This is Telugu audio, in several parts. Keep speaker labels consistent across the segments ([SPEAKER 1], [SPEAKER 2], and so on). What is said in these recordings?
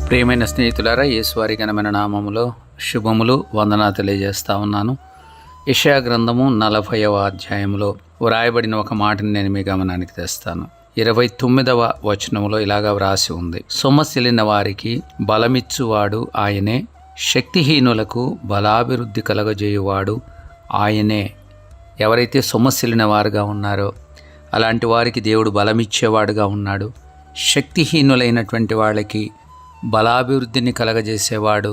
[SPEAKER 1] ప్రియమైన స్నేహితులారా, యేసువారి ఘనమైన నామములో శుభములు వందనా తెలియజేస్తా ఉన్నాను. యెషయా గ్రంథము 40వ అధ్యాయంలో వ్రాయబడిన ఒక మాటను నేను మీ గమనానికి తెస్తాను. 29వ వచనములో ఇలాగా వ్రాసి ఉంది: సొమ్మసిల్లిన వారికి బలమిచ్చువాడు ఆయనే, శక్తిహీనులకు బలాభివృద్ధి కలగజేయువాడు ఆయనే. ఎవరైతే సొమ్మసిల్లిన వారుగా ఉన్నారో అలాంటి వారికి దేవుడు బలమిచ్చేవాడుగా ఉన్నాడు. శక్తిహీనులైనటువంటి వాళ్ళకి బలాభివృద్ధిని కలగజేసేవాడు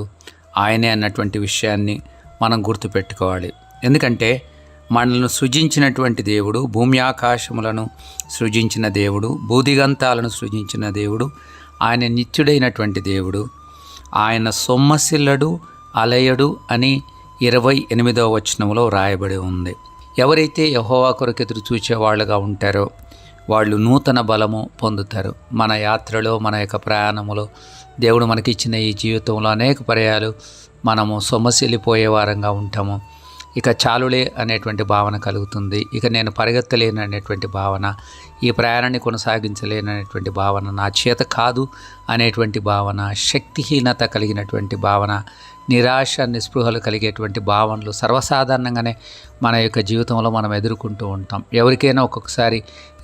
[SPEAKER 1] ఆయనే అన్నటువంటి విషయాన్ని మనం గుర్తుపెట్టుకోవాలి. ఎందుకంటే మనల్ని సృజించినటువంటి దేవుడు, భూమి ఆకాశములను సృజించిన దేవుడు, భూదిగంతాలను సృజించిన దేవుడు, ఆయన నిత్యుడైనటువంటి దేవుడు. ఆయన సొమ్మసిల్లడు అలయడు అని 28వ వచనంలో రాయబడి ఉంది. ఎవరైతే యెహోవా కొరకు ఎదురు చూచే వాళ్ళుగా ఉంటారో వాళ్ళు నూతన బలము పొందుతారు. మన యాత్రలో, మన యొక్క ప్రయాణములో, దేవుడు మనకిచ్చిన ఈ జీవితంలో అనేక పర్యాలు మనము సొమ్మసిల్లిపోయే వారంగా ఉంటాము. ఇక చాలులే అనేటువంటి భావన కలుగుతుంది. ఇక నేను పరిగెత్తలేను అనేటువంటి భావన, ఈ ప్రయాణాన్ని కొనసాగించలేననేటువంటి భావన, నా చేత కాదు అనేటువంటి భావన, శక్తిహీనత కలిగినటువంటి భావన, నిరాశ నిస్పృహలు కలిగేటువంటి భావనలు సర్వసాధారణంగానే మన యొక్క జీవితంలో మనం ఎదుర్కొంటూ ఉంటాం. ఎవరికైనా ఒక్కొక్కసారి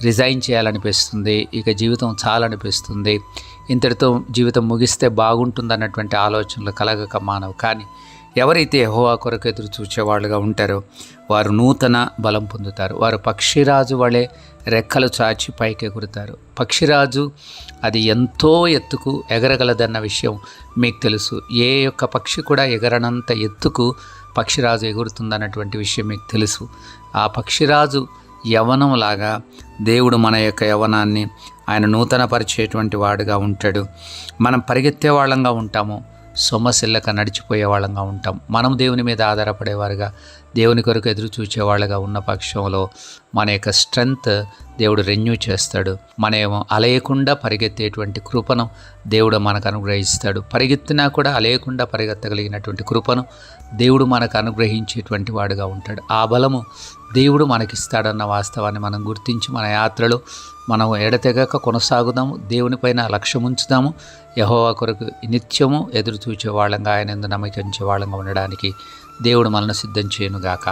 [SPEAKER 1] రిజైన్ చేయాలనిపిస్తుంది, ఇక జీవితం చాలనిపిస్తుంది, ఇంతటితో జీవితం ముగిస్తే బాగుంటుందన్నటువంటి ఆలోచనలు కలగక మానవు. కానీ ఎవరైతే యెహోవా కొరకు ఎదురు చూచేవాళ్ళుగా ఉంటారో వారు నూతన బలం పొందుతారు. వారు పక్షిరాజు వలె రెక్కలు చాచి పైకి ఎగురుతారు. పక్షిరాజు అది ఎంతో ఎత్తుకు ఎగరగలదన్న విషయం మీకు తెలుసు. ఏ యొక్క పక్షి కూడా ఎగరనంత ఎత్తుకు పక్షిరాజు ఎగురుతుందన్నటువంటి విషయం మీకు తెలుసు. ఆ పక్షిరాజు యవ్వనంలాగా దేవుడు మన యొక్క యవ్వనాన్ని ఆయన నూతనపరిచేటువంటి వాడుగా ఉంటాడు. మనం పరిగెత్తే వాళ్ళంగా ఉంటాము, సొమ్మసిల్లక నడిచిపోయే వాళ్ళంగా ఉంటాం. మనం దేవుని మీద ఆధారపడేవారుగా, దేవుని కొరకు ఎదురు చూచేవాళ్ళగా ఉన్న పక్షంలో మన యొక్క స్ట్రెంగ్త్ దేవుడు రెన్యూ చేస్తాడు. మనమేమో అలయకుండా పరిగెత్తేటువంటి కృపను దేవుడు మనకు అనుగ్రహిస్తాడు. పరిగెత్తినా కూడా అలయకుండా పరిగెత్తగలిగినటువంటి కృపను దేవుడు మనకు అనుగ్రహించేటువంటి వాడుగా ఉంటాడు. ఆ బలము దేవుడు మనకిస్తాడన్న వాస్తవాన్ని మనం గుర్తించి మన యాత్రలో మనం ఎడతెగక కొనసాగుదాము. దేవునిపైన లక్ష్యం ఉంచుదాము. యెహోవా కొరకు నిత్యము ఎదురు చూచే వాళ్ళంగా, ఆయన యందు నమ్మకించే వాళ్ళంగా ఉండడానికి దేవుడు మనల్ని సిద్ధం చేయనుగాక.